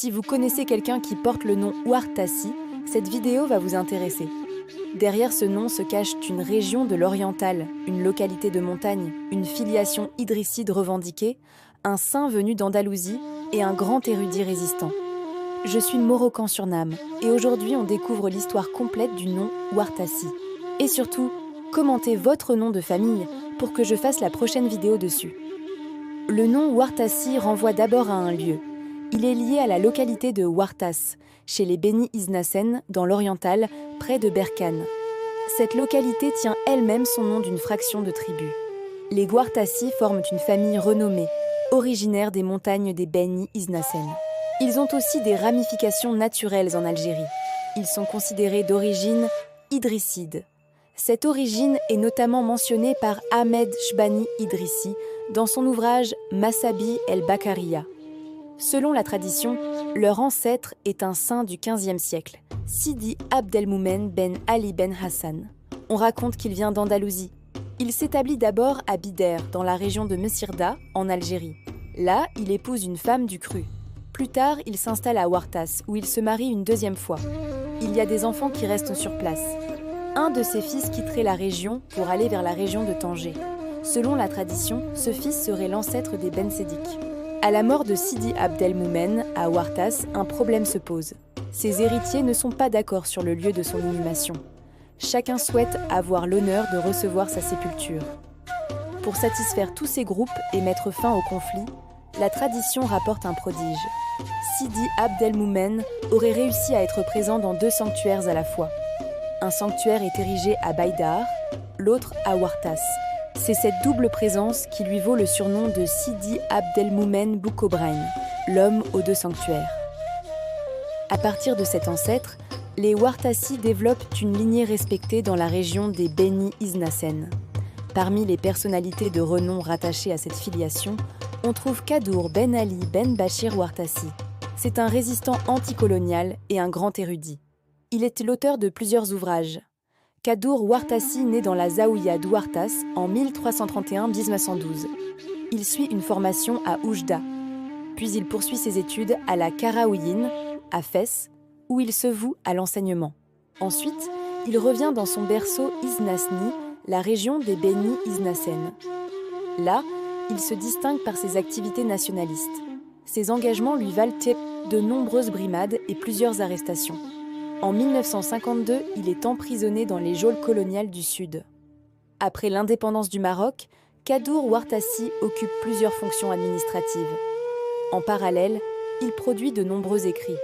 Si vous connaissez quelqu'un qui porte le nom Ouartassi, cette vidéo va vous intéresser. Derrière ce nom se cache une région de l'Oriental, une localité de montagne, une filiation idrisside revendiquée, un saint venu d'Andalousie et un grand érudit résistant. Je suis Morokan sur Nam et aujourd'hui on découvre l'histoire complète du nom Ouartassi. Et surtout, commentez votre nom de famille pour que je fasse la prochaine vidéo dessus. Le nom Ouartassi renvoie d'abord à un lieu. Il est lié à la localité de Ouartas, chez les Beni Iznasen, dans l'Oriental, près de Berkane. Cette localité tient elle-même son nom d'une fraction de tribu. Les Ouartassi forment une famille renommée, originaire des montagnes des Beni Iznasen. Ils ont aussi des ramifications naturelles en Algérie. Ils sont considérés d'origine idrisside. Cette origine est notamment mentionnée par Ahmed Chbani Idrissi dans son ouvrage Massabi el-Bakariya. Selon la tradition, leur ancêtre est un saint du XVe siècle, Sidi Abdelmoumen ben Ali ben Hassan. On raconte qu'il vient d'Andalousie. Il s'établit d'abord à Bider, dans la région de Messirda, en Algérie. Là, il épouse une femme du cru. Plus tard, il s'installe à Ouartas, où il se marie une deuxième fois. Il y a des enfants qui restent sur place. Un de ses fils quitterait la région pour aller vers la région de Tanger. Selon la tradition, ce fils serait l'ancêtre des Ben Sédik. À la mort de Sidi Abdelmoumen, à Ouartas, un problème se pose. Ses héritiers ne sont pas d'accord sur le lieu de son inhumation. Chacun souhaite avoir l'honneur de recevoir sa sépulture. Pour satisfaire tous ces groupes et mettre fin au conflit, la tradition rapporte un prodige. Sidi Abdelmoumen aurait réussi à être présent dans 2 sanctuaires à la fois. Un sanctuaire est érigé à Baïdar, l'autre à Ouartas. C'est cette double présence qui lui vaut le surnom de Sidi Abdelmoumen Boukobrain, l'homme aux 2 sanctuaires. À partir de cet ancêtre, les Ouartassi développent une lignée respectée dans la région des Beni Iznasen. Parmi les personnalités de renom rattachées à cette filiation, on trouve Kadour Ben Ali Ben Bachir Ouartassi. C'est un résistant anticolonial et un grand érudit. Il est l'auteur de plusieurs ouvrages. Kadour Ouartassi naît dans la Zaouïa d'Ouartas en 1331-1912. Il suit une formation à Oujda, puis il poursuit ses études à la Karaouiyine, à Fès, où il se voue à l'enseignement. Ensuite, il revient dans son berceau Iznasni, la région des Beni Iznasen. Là, il se distingue par ses activités nationalistes. Ses engagements lui valent de nombreuses brimades et plusieurs arrestations. En 1952, il est emprisonné dans les geôles coloniales du Sud. Après l'indépendance du Maroc, Kadour Ouartassi occupe plusieurs fonctions administratives. En parallèle, il produit de nombreux écrits.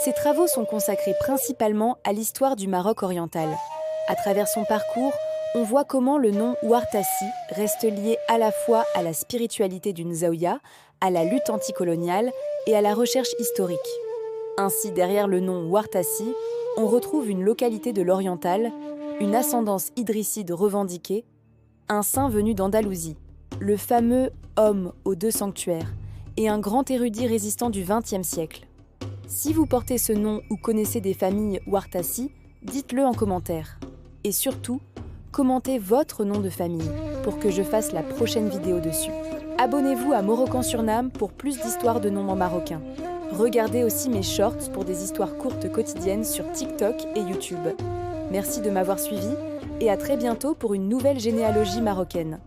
Ses travaux sont consacrés principalement à l'histoire du Maroc oriental. À travers son parcours, on voit comment le nom Ouartassi reste lié à la fois à la spiritualité d'une zaouïa, à la lutte anticoloniale et à la recherche historique. Ainsi, derrière le nom Ouartassi, on retrouve une localité de l'Oriental, une ascendance idrisside revendiquée, un saint venu d'Andalousie, le fameux homme aux 2 sanctuaires, et un grand érudit résistant du XXe siècle. Si vous portez ce nom ou connaissez des familles Ouartassi, dites-le en commentaire. Et surtout, commentez votre nom de famille pour que je fasse la prochaine vidéo dessus. Abonnez-vous à Morokan sur Nam pour plus d'histoires de noms en marocain. Regardez aussi mes shorts pour des histoires courtes quotidiennes sur TikTok et YouTube. Merci de m'avoir suivi et à très bientôt pour une nouvelle généalogie marocaine.